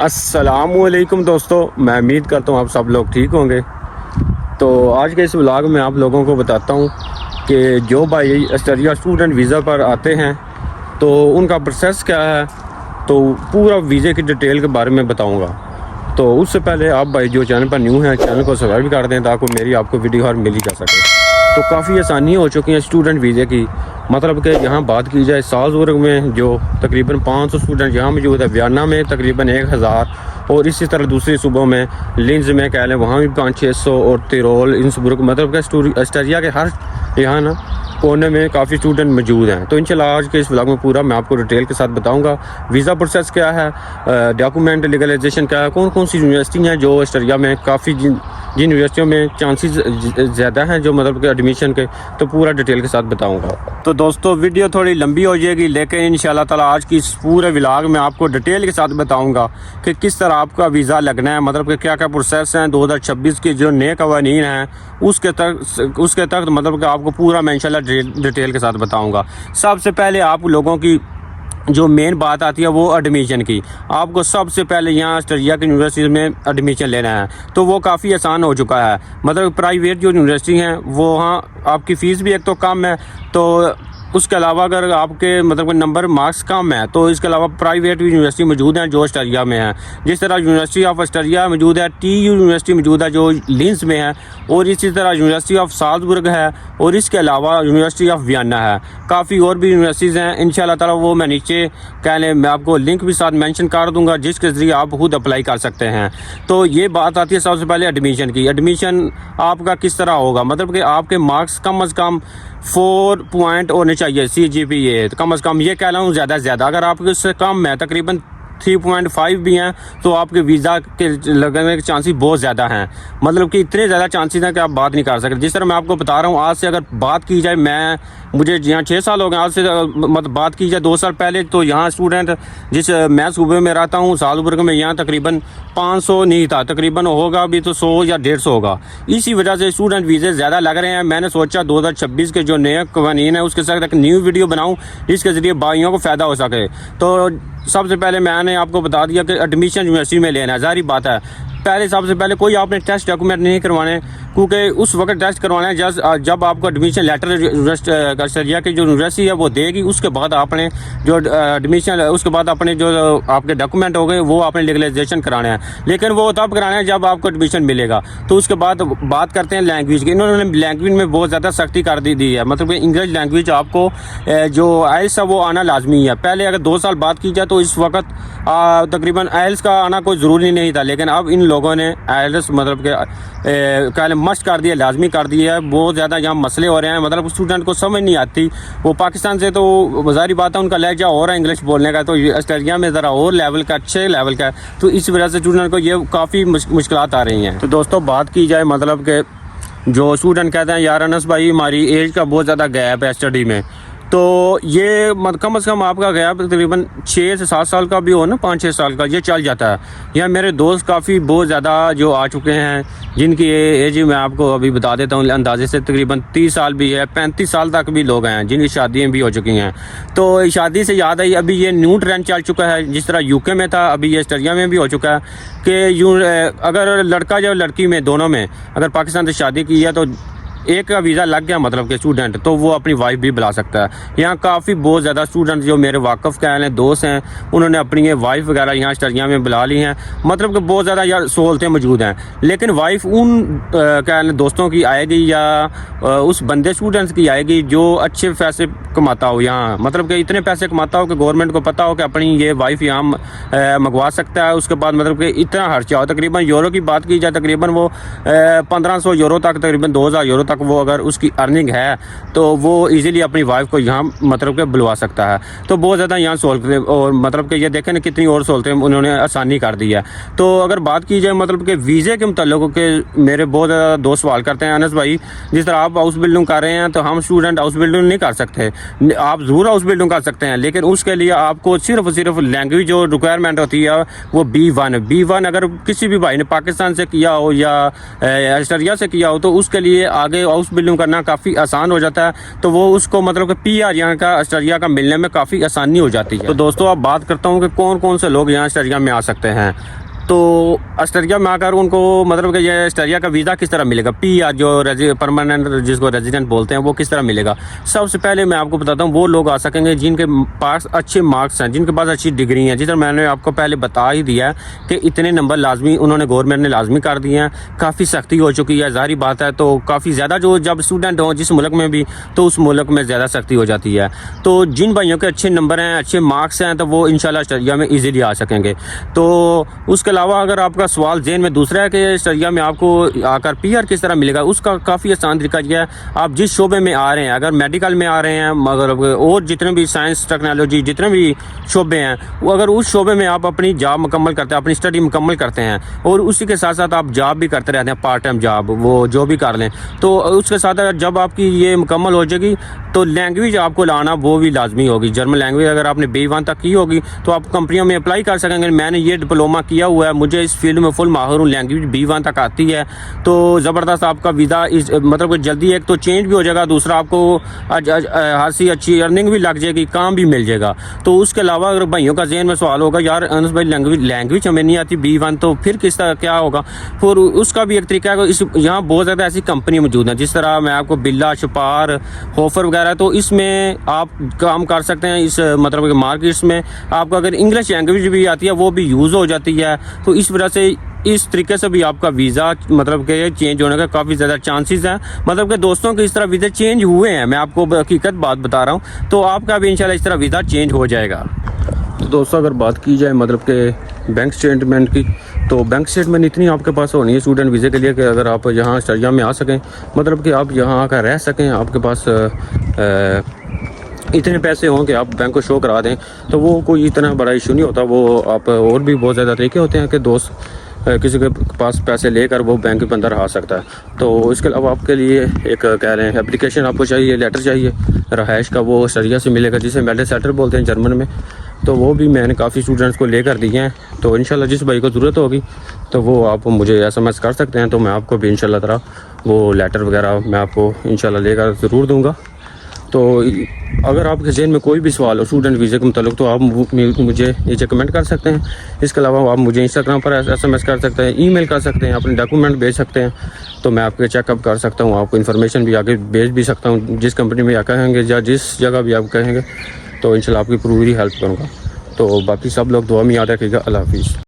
अस्सलामुअलैकुम दोस्तों, मैं उम्मीद करता हूँ आप सब लोग ठीक होंगे। तो आज के इस व्लॉग में आप लोगों को बताता हूँ कि जो भाई ऑस्ट्रेलिया स्टूडेंट वीज़ा पर आते हैं तो उनका प्रोसेस क्या है, तो पूरा वीज़े की डिटेल के बारे में बताऊँगा। तो उससे पहले आप भाई जो चैनल पर न्यू हैं चैनल को सब्सक्राइब कर दें ताकि मेरी आपको वीडियो हर मिल ही जा सके। तो काफ़ी आसानी हो चुकी है स्टूडेंट वीज़े की, मतलब कि यहाँ बात की जाए साल्ज़बर्ग में जो तकरीबन 500 स्टूडेंट यहाँ मौजूद है, वियना में तकरीबन 1000 और इसी तरह दूसरी सूबों में लिंज में कह लें वहाँ भी 500-600 और तिरोल इंसब्रुक, मतलब कि ऑस्ट्रेलिया के हर यहाँ ना कोने में काफ़ी स्टूडेंट मौजूद हैं। तो इंशाल्लाह आज के इस व्लॉग में पूरा मैं आपको डिटेल के साथ बताऊंगा वीज़ा प्रोसेस क्या है, डॉक्यूमेंट लीगलाइजेशन क्या है, कौन कौन सी यूनिवर्सिटी हैं जो ऑस्ट्रेलिया में काफ़ी जिन यूनिवर्सिटियों में चांसेस ज़्यादा हैं जो मतलब कि एडमिशन के, तो पूरा डिटेल के साथ बताऊंगा। तो दोस्तों वीडियो थोड़ी लंबी हो जाएगी लेकिन इंशाल्लाह ताला आज की इस पूरे व्लॉग में आपको डिटेल के साथ बताऊंगा कि किस तरह आपका वीज़ा लगना है, मतलब कि क्या क्या प्रोसेस हैं 2026 के जो नए कवानीन हैं उसके तक मतलब कि आपको पूरा मैं इंशाल्लाह डिटेल के साथ बताऊँगा। सबसे पहले आप लोगों की जो मेन बात आती है वो एडमिशन की, आपको सबसे पहले यहाँ ऑस्ट्रेलिया की यूनिवर्सिटी में एडमिशन लेना है। तो वो काफ़ी आसान हो चुका है, मतलब प्राइवेट जो यूनिवर्सिटी हैं वो वहाँ आपकी फ़ीस भी एक तो कम है, तो उसके अलावा अगर आपके मतलब नंबर मार्क्स कम है तो इसके अलावा प्राइवेट यूनिवर्सिटी मौजूद हैं जो ऑस्ट्रेलिया में है। जिस तरह यूनिवर्सिटी ऑफ ऑस्ट्रेलिया मौजूद है, TU यूनिवर्सिटी मौजूद है जो लीड्स में है, और इसी तरह यूनिवर्सिटी ऑफ साल्ज़बर्ग है, और इसके अलावा यूनिवर्सिटी ऑफ वियना है। काफ़ी और भी यूनिवर्सिटीज़ हैं, इंशाल्लाह ताला वो मैं नीचे कहने मैं आपको लिंक भी साथ मेंशन कर दूंगा जिसके ज़रिए आप खुद अप्लाई कर सकते हैं। तो ये बात आती है सबसे पहले एडमिशन की। एडमिशन आपका किस तरह होगा, मतलब कि आपके मार्क्स कम अज़ कम 4 पॉइंट होने चाहिए CGPA, कम अज़ कम ये कह रहा हूँ, ज़्यादा से ज़्यादा। अगर आपके उससे कम है तकरीबन 3.5 भी हैं तो आपके वीज़ा के लगने के चांसेस बहुत ज़्यादा हैं, मतलब कि इतने ज़्यादा चांसेस हैं कि आप बात नहीं कर सकते। जिस तरह मैं आपको बता रहा हूँ, आज से अगर बात की जाए, मुझे यहाँ 6 साल हो गए, आज से मतलब बात की जाए 2 साल पहले तो यहाँ स्टूडेंट जिस मैं सूबे में रहता हूँ साल्ज़बर्ग में, यहाँ तकरीबन 500 नहीं था, तकरीबन होगा भी तो 100 या 150 होगा। इसी वजह से स्टूडेंट वीज़े ज़्यादा लग रहे हैं। मैंने सोचा 2026 के जो नए कवानीन है उसके साथ एक न्यू वीडियो बनाऊँ जिसके ज़रिए भाइयों को फ़ायदा हो सके। तो सबसे पहले मैंने आपको बता दिया कि एडमिशन यूनिवर्सिटी में लेना है। ज़ाहिर बात है, सबसे पहले कोई आपने टेस्ट डॉक्यूमेंट नहीं करवाने, क्योंकि उस वक्त टेस्ट करवाना है जब आपको एडमिशन लेटर ऑस्ट्रेलिया की जो यूनिवर्सिटी है वो देगी। उसके बाद आपने जो एडमिशन, उसके बाद अपने जो आपके डॉक्यूमेंट हो गए वो आपने लीगलाइजेशन कराना है, लेकिन वो तब कराना है जब आपको एडमिशन मिलेगा। तो उसके बाद बात करते हैं लैंग्वेज की। इन्होंने लैंग्वेज में बहुत ज़्यादा सख्ती कर दी है, मतलब कि इंग्लिश लैंग्वेज आपको जो आइल्स है वो आना लाजमी है। पहले अगर 2 साल बात की जाए तो इस वक्त तकरीबन आइल्स का आना कोई ज़रूरी नहीं था, लेकिन अब इन लोगों ने आइल्स मतलब के मस्ट कर दिया, लाजमी कर दिया है। बहुत ज़्यादा यहाँ मसले हो रहे हैं, मतलब स्टूडेंट को समझ नहीं आती। वो पाकिस्तान से तो ज़ाहिर बात है उनका लहजा और है इंग्लिश बोलने का, तो ऑस्ट्रेलिया में ज़रा और लेवल का, अच्छे लेवल का है, तो इस वजह से स्टूडेंट को ये काफ़ी मुश्किलात आ रही हैं। तो दोस्तों बात की जाए, मतलब कि जो स्टूडेंट कहते हैं यार अनस भाई हमारी एज का बहुत ज़्यादा गैप है स्टडी में, तो ये कम अज़ कम आपका गैप तकरीबन 6 से 7 साल का भी हो ना, 5-6 साल का, ये चल जाता है। यहाँ मेरे दोस्त काफ़ी बहुत ज़्यादा जो आ चुके हैं जिनकी एज मैं आपको अभी बता देता हूँ अंदाजे से, तकरीबन 30 साल भी है, 35 साल तक भी लोग हैं जिनकी शादियाँ भी हो चुकी हैं। तो शादी से याद आई, अभी ये न्यू ट्रेंड चल चुका है, जिस तरह UK में था अभी ये ऑस्ट्रेलिया में भी हो चुका है कि अगर लड़का या लड़की में दोनों में अगर पाकिस्तान से शादी की है तो एक का वीज़ा लग गया मतलब कि स्टूडेंट, तो वो अपनी वाइफ भी बुला सकता है। यहाँ काफ़ी बहुत ज़्यादा स्टूडेंट जो मेरे वाकफ़ के हैं, दोस्त हैं, उन्होंने अपनी ये वाइफ वगैरह यहाँ ऑस्ट्रेलिया में बुला ली हैं, मतलब कि बहुत ज़्यादा यार सहूलतें मौजूद हैं। लेकिन वाइफ उन दोस्तों की आएगी या उस बंदे स्टूडेंट्स की आएगी जो अच्छे पैसे कमाता हो यहाँ, मतलब कि इतने पैसे कमाता हो कि गवर्नमेंट को पता हो कि अपनी ये वाइफ यहाँ मंगवा सकता है। उसके बाद मतलब कि इतना खर्चा हो, तकरीबन यूरो की बात की जाए तकरीबन वो 1500 यूरो तक, तकरीबन 2000 यूरो तक वो अगर उसकी अर्निंग है तो वो इजीली अपनी वाइफ को यहाँ मतलब कि बुलवा सकता है। तो बहुत ज़्यादा यहाँ सहूलतें, और मतलब कि ये देखें ना कितनी और सहूलतें उन्होंने आसानी कर दी है। तो अगर बात की जाए मतलब कि वीज़े के मुताल्लिक़ के मेरे बहुत ज़्यादा दोस्त सवाल करते हैं, अनस भाई जिस तरह आप हाउस बिल्डिंग कर रहे हैं तो हम स्टूडेंट हाउस बिल्डिंग नहीं कर सकते। आप ज़रूर हाउस बिल्डिंग कर सकते हैं, लेकिन उसके लिए आपको सिर्फ लैंग्वेज जो रिक्वायरमेंट होती है वो B1 अगर किसी भी भाई ने पाकिस्तान से किया हो या ऑस्ट्रेलिया से किया हो तो उसके लिए आगे हाउस बिल्डिंग करना काफ़ी आसान हो जाता है, तो वो उसको मतलब कि PR यहाँ का ऑस्ट्रेलिया का मिलने में काफ़ी आसानी हो जाती है। तो दोस्तों अब बात करता हूँ कि कौन कौन से लोग यहाँ ऑस्ट्रेलिया में आ सकते हैं। तो ऑस्ट्रेलिया में आकर उनको मतलब कि ये ऑस्ट्रेलिया का वीज़ा किस तरह मिलेगा, PR जो परमानेंट जिसको रेजिडेंट बोलते हैं, वो किस तरह मिलेगा। सबसे पहले मैं आपको बताता हूँ, वो लोग आ सकेंगे जिनके पास अच्छे मार्क्स हैं, जिनके पास अच्छी डिग्री हैं। जिस तरह मैंने आपको पहले बता ही दिया है कि इतने नंबर लाजमी उन्होंने गवर्नमेंट ने लाजमी कर दिए हैं। काफ़ी सख्ती हो चुकी है, जाहिर बात है। तो काफ़ी ज़्यादा जो जब स्टूडेंट हों जिस मुल्क में भी, तो उस मुल्क में ज़्यादा सख्ती हो जाती है। तो जिन भाइयों के अच्छे नंबर हैं, अच्छे मार्क्स हैं, तो वो इंशाल्लाह ऑस्ट्रेलिया में ईजीली आ सकेंगे। तो उसके अलावा अगर आपका सवाल ज़हन में दूसरा है कि ऑस्ट्रेलिया में आपको आकर PR किस तरह मिलेगा, उसका काफ़ी आसान तरीका यह है, आप जिस शोबे में आ रहे हैं, अगर मेडिकल में आ रहे हैं, मगर और जितने भी साइंस टेक्नोलॉजी जितने भी शोबे हैं, वो अगर उस शोबे में आप अपनी जॉब मुकम्मल करते हैं, अपनी स्टडी मुकम्मल करते हैं, और उसी के साथ साथ आप जॉब भी करते रहते हैं, पार्ट टाइम जॉब, वो जो भी कर लें, तो उसके साथ जब आपकी ये मुकम्मल हो जाएगी, तो लैंग्वेज आपको लाना वो भी लाजमी होगी। जर्मन लैंग्वेज अगर आपने B1 तक की होगी, तो आप कंपनियों में अप्लाई कर सकेंगे। मैंने ये डिप्लोमा किया हुआ है, मुझे इस फील्ड में फुल माहिर हूँ, लैंग्वेज B1 तक आती है, तो ज़बरदस्त आपका वीज़ा मतलब कि जल्दी एक तो चेंज भी हो जाएगा, दूसरा आपको खासी अच्छी अर्निंग भी लग जाएगी, काम भी मिल जाएगा। तो उसके अलावा अगर भाइयों का ज़हन में सवाल होगा, यार अनस भाई लैंग्वेज हमें नहीं आती B1, तो फिर किस तरह क्या होगा, फिर उसका भी एक तरीका है। इस यहाँ बहुत ज़्यादा ऐसी कंपनी मौजूद हैं, जिस तरह मैं आपको बिल्ला, शपार, होफर वगैरह, तो इसमें आप काम कर सकते हैं। इस मतलब कि मार्केट्स में आपको अगर इंग्लिश लैंग्वेज भी आती है, वो भी यूज़ हो जाती है। तो इस वजह से इस तरीके से भी आपका वीज़ा मतलब कि चेंज होने का काफ़ी ज़्यादा चांसेस हैं। मतलब कि दोस्तों के इस तरह वीज़ा चेंज हुए हैं, मैं आपको हकीकत बात बता रहा हूँ, तो आपका भी इंशाल्लाह इस तरह वीज़ा चेंज हो जाएगा। तो दोस्तों अगर बात की जाए मतलब कि बैंक स्टेटमेंट की, तो बैंक स्टेटमेंट इतनी आपके पास होनी है स्टूडेंट वीज़े के लिए कि अगर आप यहाँ ऑस्ट्रेलिया में आ सकें, मतलब कि आप यहाँ आकर रह सकें, आपके पास इतने पैसे हों कि आप बैंक को शो करा दें, तो वो कोई इतना बड़ा इशू नहीं होता। वो आप और भी बहुत ज़्यादा तरीके होते हैं कि दोस्त किसी के पास पैसे लेकर वो बैंक के अंदर आ सकता है। तो इसके अलावा आपके लिए एक कह रहे हैं एप्लीकेशन आपको चाहिए, लेटर चाहिए रहायश का, वो ऑस्ट्रेलिया से मिलेगा, जिसे मेडल सेटर बोलते हैं जर्मन में। तो वो भी मैंने काफ़ी स्टूडेंट्स को लेकर दिए हैं। तो इंशाल्लाह जिस भाई को ज़रूरत होगी, तो वो आप मुझे SMS कर सकते हैं, तो मैं आपको भी इंशाल्लाह तरह वो लेटर वगैरह मैं आपको इंशाल्लाह लेकर ज़रूर दूँगा। तो अगर आपके जहन में कोई भी सवाल हो स्टूडेंट वीज़े के मुताल्लिक, तो आप मुझे नीचे कमेंट कर सकते हैं। इसके अलावा आप मुझे इंस्टाग्राम पर SMS कर सकते हैं, ईमेल कर सकते हैं, अपने डॉक्यूमेंट भेज सकते हैं, तो मैं आपके चेकअप कर सकता हूँ, आपको इन्फॉर्मेशन भी आगे भेज भी सकता हूँ। जिस कंपनी में आप कहेंगे या जिस जगह भी आप कहेंगे, तो इंशाल्लाह आपकी पूरी हेल्प करूँगा। तो बाकी सब लोग दुआ में याद रखिएगा। अल्लाह हाफिज़।